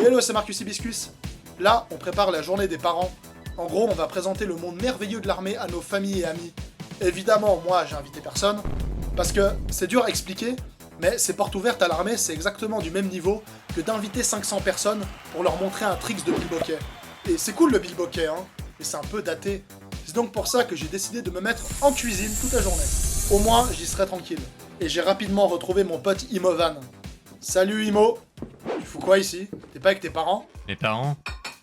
Hello, c'est Marcus Hibiscus. Là, on prépare la journée des parents. En gros, on va présenter le monde merveilleux de l'armée à nos familles et amis. Évidemment, moi, j'ai invité personne, parce que c'est dur à expliquer, mais ces portes ouvertes à l'armée, c'est exactement du même niveau que d'inviter 500 personnes pour leur montrer un tricks de bilboquet. Et c'est cool le bilboquet, hein, mais c'est un peu daté. C'est donc pour ça que j'ai décidé de me mettre en cuisine toute la journée. Au moins, j'y serai tranquille. Et j'ai rapidement retrouvé mon pote Imovan. Salut Imo. Tu fous quoi ici? T'es pas avec tes parents? Mes parents?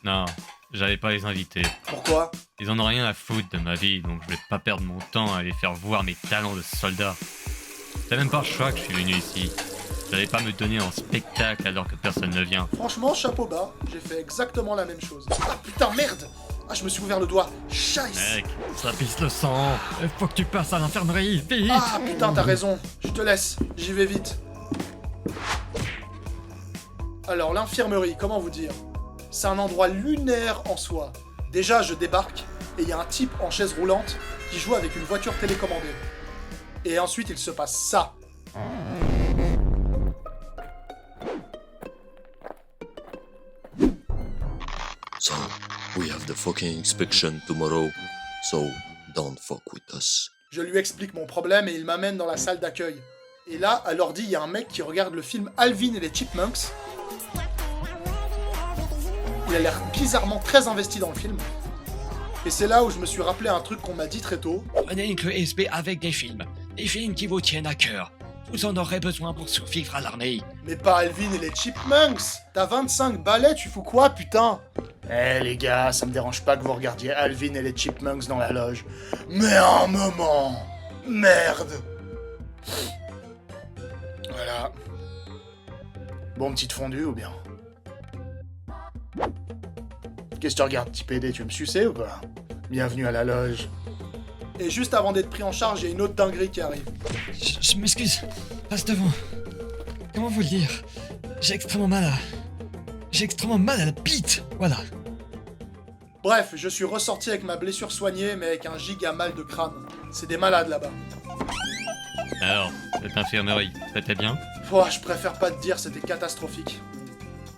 Non, j'allais pas les inviter. Pourquoi? Ils en ont rien à foutre de ma vie, donc je vais pas perdre mon temps à les faire voir mes talents de soldat. C'est même pas le choix que je suis venu ici. J'allais pas me donner en spectacle alors que personne ne vient. Franchement, chapeau bas, j'ai fait exactement la même chose. Ah putain, merde! Ah, je me suis ouvert le doigt. Scheisse! Mec, ça pisse le sang. Il faut que tu passes à l'infirmerie, vite! Ah putain, t'as raison. Je te laisse, j'y vais vite. Alors, l'infirmerie, comment vous dire? C'est un endroit lunaire en soi. Déjà, je débarque, et il y a un type en chaise roulante qui joue avec une voiture télécommandée. Et ensuite, il se passe ça. So, we have the fucking inspection tomorrow, so don't fuck with us. Je lui explique mon problème et il m'amène dans la salle d'accueil. Et là, à l'ordi, il y a un mec qui regarde le film Alvin et les Chipmunks. Il a l'air bizarrement très investi dans le film. Et c'est là où je me suis rappelé un truc qu'on m'a dit très tôt. Prenez une clé USB avec des films qui vous tiennent à cœur. Vous en aurez besoin pour survivre à l'armée. Mais pas Alvin et les Chipmunks. T'as 25 balais, tu fous quoi, putain? Eh les gars, ça me dérange pas que vous regardiez Alvin et les Chipmunks dans la loge. Mais un moment. Merde. Voilà. Bon, petite fondue ou bien? Qu'est-ce que tu regardes, petit PD? Tu veux me sucer ou quoi? Bienvenue à la loge. Et juste avant d'être pris en charge, il y a une autre dinguerie qui arrive. Je m'excuse. Passe devant. Comment vous le dire? J'ai extrêmement mal à la bite. Voilà. Bref, je suis ressorti avec ma blessure soignée, mais avec un giga mal de crâne. C'est des malades là-bas. Alors, cette infirmerie, c'était bien? Pouah, je préfère pas te dire, c'était catastrophique.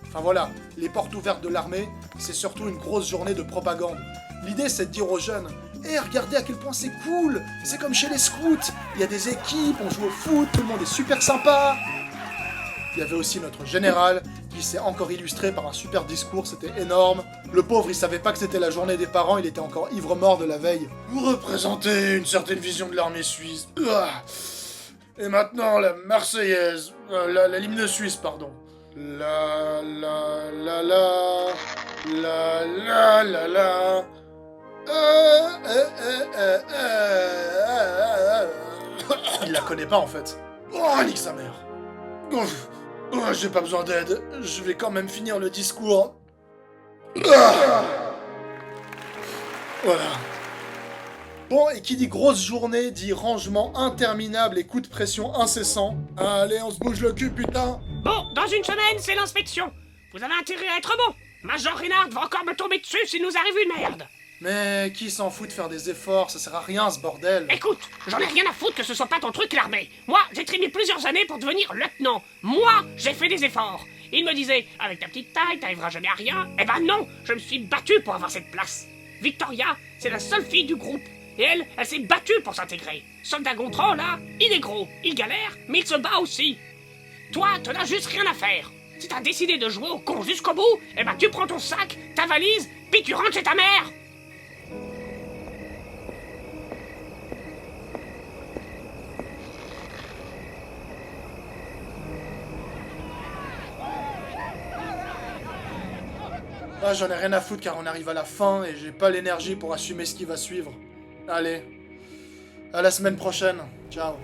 Enfin voilà, les portes ouvertes de l'armée, c'est surtout une grosse journée de propagande. L'idée, c'est de dire aux jeunes: hey, regardez à quel point c'est cool! C'est comme chez les scouts! Il y a des équipes, on joue au foot, tout le monde est super sympa! Il y avait aussi notre général, qui s'est encore illustré par un super discours, c'était énorme. Le pauvre, il savait pas que c'était la journée des parents, il était encore ivre-mort de la veille. Vous représentez une certaine vision de l'armée suisse. Et maintenant, la Marseillaise, l'hymne suisse, pardon. La la la la la la la la. Il la connaît pas en fait. Oh, nique sa mère. J'ai pas besoin d'aide. Je vais quand même finir le discours. Voilà. Bon, et qui dit grosse journée dit rangement interminable et coup de pression incessant. Allez, on se bouge le cul, putain. Bon, dans une semaine, c'est l'inspection. Vous avez intérêt à être bon. Major Reynard va encore me tomber dessus s'il nous arrive une merde. Mais qui s'en fout de faire des efforts? Ça sert à rien, ce bordel. Écoute, j'en ai rien à foutre que ce soit pas ton truc, l'armée. Moi, j'ai traîné plusieurs années pour devenir lieutenant. Moi, j'ai fait des efforts. Il me disait, avec ta petite taille, t'arriveras jamais à rien. Eh ben non, je me suis battu pour avoir cette place. Victoria, c'est la seule fille du groupe. Et elle s'est battue pour s'intégrer. Soldat Gontran, là, il est gros, il galère, mais il se bat aussi. Toi, t'en as juste rien à faire. Si t'as décidé de jouer au con jusqu'au bout, eh ben tu prends ton sac, ta valise, puis tu rentres chez ta mère. Ah, j'en ai rien à foutre car on arrive à la fin et j'ai pas l'énergie pour assumer ce qui va suivre. Allez, à la semaine prochaine. Ciao.